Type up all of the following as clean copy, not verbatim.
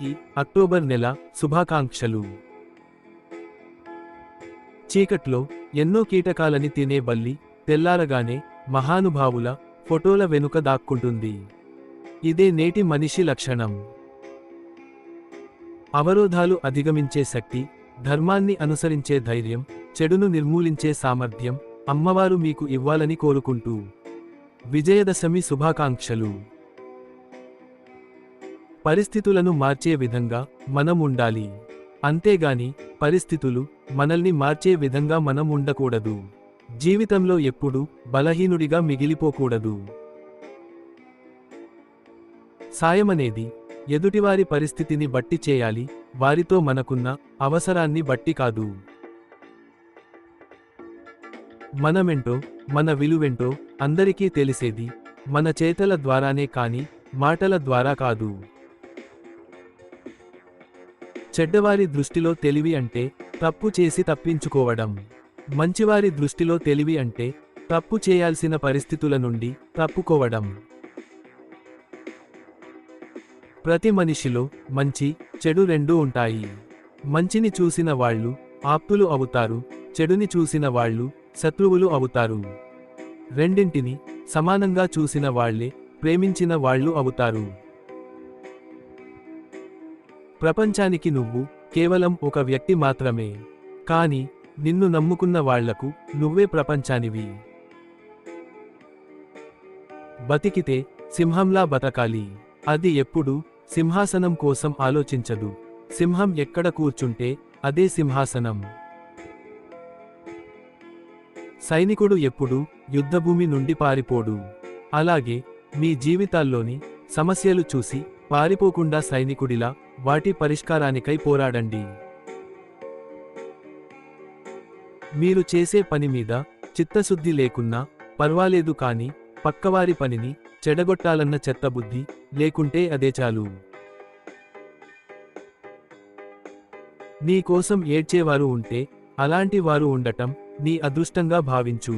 అందరికీ అక్టోబర్ నెల శుభాకాంక్షలు. చీకట్లో ఎన్నో కీటకాలని తినే బల్లి తెల్లారగానే మహానుభావుల ఫోటోల వెనుక దాక్కుంటుంది. ఇదే నేటి మనిషి లక్షణం. అవరోధాలు అధిగమించే శక్తి, ధర్మాన్ని అనుసరించే ధైర్యం, చెడును నిర్మూలించే సామర్థ్యం అమ్మవారు మీకు ఇవ్వాలని కోరుకుంటూ విజయదశమి శుభాకాంక్షలు. పరిస్థితులను మార్చే విధంగా మనం ఉండాలి. అంతేగాని పరిస్థితులు మనల్ని మార్చే విధంగా మనం ఉండకూడదు. జీవితంలో ఎప్పుడూ బలహీనుడిగా మిగిలిపోకూడదు. సాయమనేది ఎదుటివారి పరిస్థితిని బట్టి చేయాలి, వారితో మనకున్న అవసరాన్ని బట్టి కాదు. మనమెంటో మన విలువెంటో అందరికీ తెలిసేది మన చేతల ద్వారానే కాని మాటల ద్వారా కాదు. చెడ్డవారి దృష్టిలో తెలివి అంటే తప్పు చేసి తప్పించుకోవడం. మంచివారి దృష్టిలో తెలివి అంటే తప్పు చేయాల్సిన పరిస్థితుల నుండి తప్పుకోవడం. ప్రతి మనిషిలో మంచి చెడు రెండూ ఉంటాయి. మంచిని చూసిన వాళ్ళు ఆప్తులు అవుతారు, చెడుని చూసిన వాళ్ళు శత్రువులు అవుతారు. రెండింటిని సమానంగా చూసిన వాళ్లే ప్రేమించిన వాళ్ళు అవుతారు. ప్రపంచానికి నువ్వు కేవలం ఒక వ్యక్తి మాత్రమే, కానీ నిన్ను నమ్ముకున్న వాళ్లకు నువ్వే ప్రపంచానివి. బతికితే సింహంలా బతకాలి. అది ఎప్పుడూ సింహాసనం కోసం ఆలోచించదు. సింహం ఎక్కడ కూర్చుంటే అదే సింహాసనం. సైనికుడు ఎప్పుడూ యుద్ధభూమి నుండి పారిపోడు. అలాగే మీ జీవితాల్లోని సమస్యలు చూసి పారిపోకుండా సైనికుడిలా వాటి పరిష్కారానికై పోరాడండి. మీరు చేసే పని మీద చిత్తశుద్ధి లేకున్నా పర్వాలేదు, కానీ పక్కవారి పనిని చెడగొట్టాలన్న చెత్తబుద్ధి లేకుంటే అదే చాలు. నీ కోసం ఏడ్చేవారు ఉంటే అలాంటి వారు ఉండటం నీ అదృష్టంగా భావించు.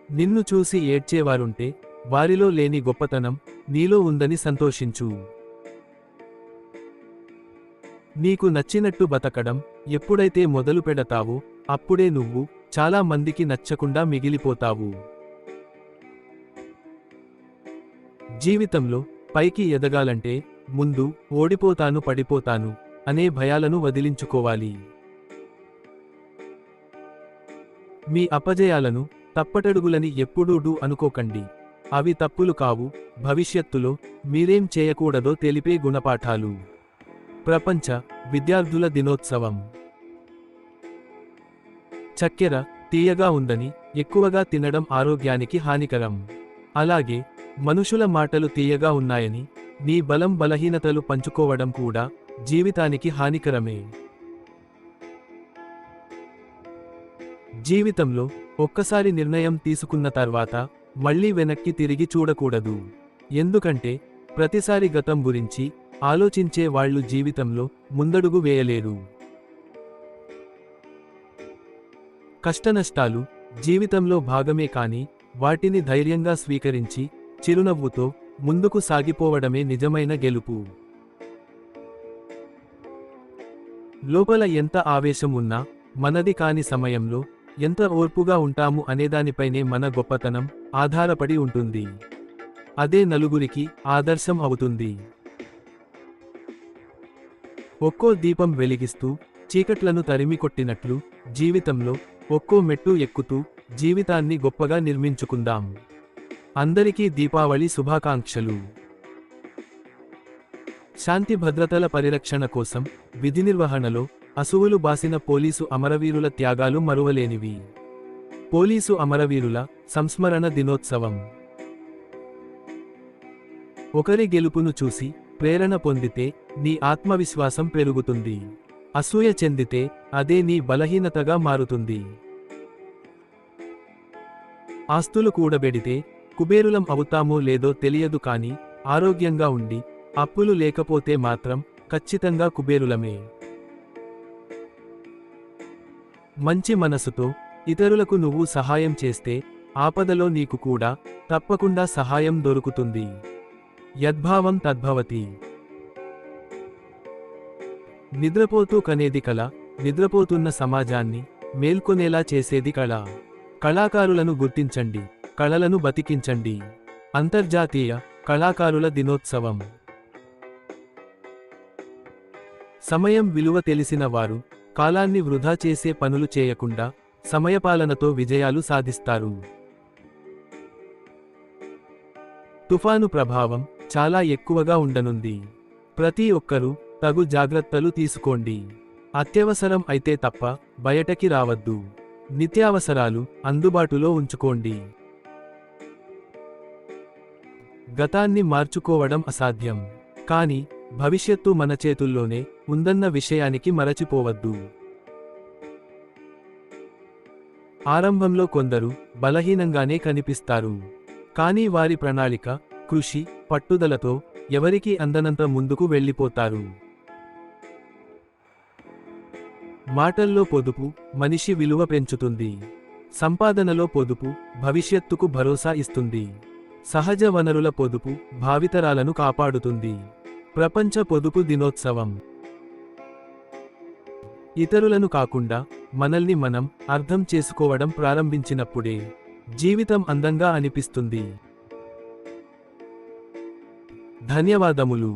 నిన్ను చూసి ఏడ్చేవారుంటే వారిలో లేని గొప్పతనం నీలో ఉందని సంతోషించు. నీకు నచ్చినట్టు బతకడం ఎప్పుడైతే మొదలు పెడతావో అప్పుడే నువ్వు చాలా మందికి నచ్చకుండా మిగిలిపోతావు. జీవితంలో పైకి ఎదగాలంటే ముందు ఓడిపోతాను పడిపోతాను అనే భయాలను వదిలించుకోవాలి. మీ అపజయాలను తప్పటడుగులని ఎప్పుడూ అనుకోకండి. అవి తప్పులు కావు, భవిష్యత్తులో మీరేం చేయకూడదో తెలిపే గుణపాఠాలు. ప్రపంచ విద్యార్థుల దినోత్సవం. చక్కెర తీయగా ఉందని ఎక్కువగా తినడం ఆరోగ్యానికి హానికరం. అలాగే మనుషుల మాటలు తీయగా ఉన్నాయని నీ బలం బలహీనతలు పంచుకోవడం కూడా జీవితానికి హానికరమే. జీవితంలో ఒక్కసారి నిర్ణయం తీసుకున్న తర్వాత మళ్ళీ వెనక్కి తిరిగి చూడకూడదు. ఎందుకంటే ప్రతిసారి గతం గురించి ఆలోచించే వాళ్ళు జీవితంలో ముందడుగు వేయలేరు. కష్టనష్టాలు జీవితంలో భాగమే, కానీ వాటిని ధైర్యంగా స్వీకరించి చిరునవ్వుతో ముందుకు సాగిపోవడమే నిజమైన గెలుపు. లోపల ఎంత ఆవేశం ఉన్నా మనది కాని సమయంలో ఎంత ఓర్పుగా ఉంటాము అనేదానిపైనే మన గొప్పతనం ఆధారపడి ఉంటుంది. అదే నలుగురికి ఆదర్శం అవుతుంది. ఒక్కో దీపం వెలిగిస్తూ చీకట్లను తరిమికొట్టినట్లు జీవితంలో ఒక్కో మెట్టు ఎక్కుతూ జీవితాన్ని గొప్పగా నిర్మించుకుందాం. అందరికీ దీపావళి శుభాకాంక్షలు. శాంతి భద్రతల పరిరక్షణ కోసం విధి నిర్వహణలో అసువులు బాసిన పోలీసు అమరవీరుల త్యాగాలు మరువలేనివి. పోలీసు అమరవీరుల సంస్మరణ దినోత్సవం. ఒకరి గెలుపును చూసి ప్రేరణ పొందితే నీ ఆత్మవిశ్వాసం పెరుగుతుంది. అసూయ చెందితే అదే నీ బలహీనతగా మారుతుంది. ఆస్తులు కూడబెడితే కుబేరులం అవుతామో లేదో తెలియదు, కానీ ఆరోగ్యంగా ఉండి అప్పులు లేకపోతే మాత్రం ఖచ్చితంగా కుబేరులమే. మంచి మనసుతో ఇతరులకు నువ్వు సహాయం చేస్తే ఆపదలో నీకు కూడా తప్పకుండా సహాయం దొరుకుతుంది. యద్భావం తద్భవతి. నిద్రపోతూ కనేది కళ, నిద్రపోతున్న సమాజాన్ని మేల్కొనేలా చేసేది కళ. కళాకారులను గుర్తించండి, కళలను బతికించండి. అంతర్జాతీయ కళాకారుల దినోత్సవం. సమయం విలువ తెలిసిన వారు కాలాన్ని వృధా చేసే పనులు చేయకుండా సమయపాలనతో విజయాలు సాధిస్తారు. తుఫాను ప్రభావం చాలా ఎక్కువగా ఉండనుంది. ప్రతి ఒక్కరూ తగు జాగ్రత్తలు తీసుకోండి. అత్యవసరం అయితే తప్ప బయటకి రావద్దు. నిత్యావసరాలు అందుబాటులో ఉంచుకోండి. గతాన్ని మార్చుకోవడం అసాధ్యం, కానీ భవిష్యత్తు మన చేతుల్లోనే ఉందన్న విషయానికి మరచిపోవద్దు. ఆరంభంలో కొందరు బలహీనంగానే కనిపిస్తారు, కానీ వారి ప్రణాళిక, కృషి, పట్టుదలతో ఎవరికీ అందనంత ముందుకు వెళ్ళిపోతారు. మాటల్లో పొదుపు మనిషి విలువ పెంచుతుంది. సంపాదనలో పొదుపు భవిష్యత్తుకు భరోసా ఇస్తుంది. సహజ వనరుల పొదుపు భావితరాలను కాపాడుతుంది. ప్రపంచ పొదుపు దినోత్సవం. ఇతరులను కాకుండా మనల్ని మనం అర్థం చేసుకోవడం ప్రారంభించినప్పుడే జీవితం అందంగా అనిపిస్తుంది. ధన్యవాదములు.